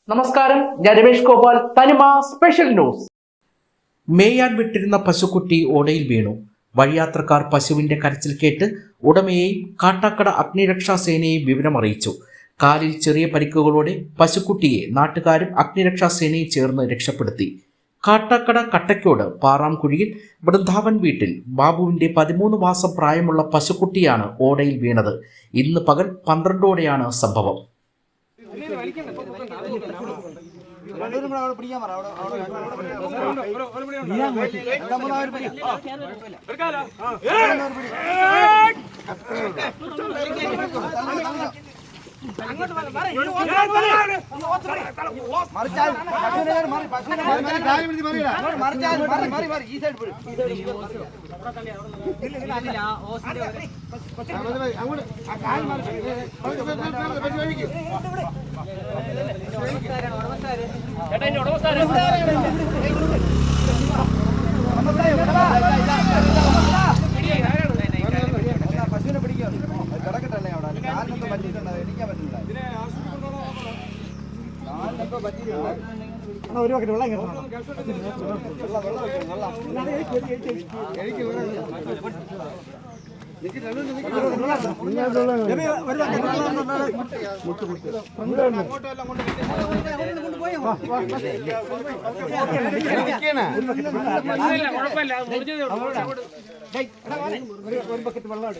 നമസ്കാരം, ഞാൻ രമേഷ് ഗോപാൽ. തനിമ സ്പെഷ്യൽ ന്യൂസ്. മേയാൻ വിട്ടിരുന്ന പശുക്കുട്ടി ഓടയിൽ വീണു. വഴിയാത്രക്കാർ പശുവിന്റെ കരച്ചിൽ കേട്ട് ഉടമയെയും കാട്ടാക്കട അഗ്നിരക്ഷാ സേനയെയും വിവരമറിയിച്ചു. കാലിൽ ചെറിയ പരിക്കുകളോടെ പശുക്കുട്ടിയെ നാട്ടുകാരും അഗ്നിരക്ഷാ സേനയും ചേർന്ന് രക്ഷപ്പെടുത്തി. കാട്ടാക്കട കട്ടയ്ക്കോട് പാറാംകുഴിയിൽ വൃന്ദാവൻ വീട്ടിൽ ബാബുവിന്റെ 13 മാസം പ്രായമുള്ള പശുക്കുട്ടിയാണ് ഓടയിൽ വീണത്. ഇന്ന് പകൽ 12ഓടെയാണ് സംഭവം. ഒരു ബക്കറ്റ് വെള്ളം ഒരു ബക്കറ്റ് വെള്ളം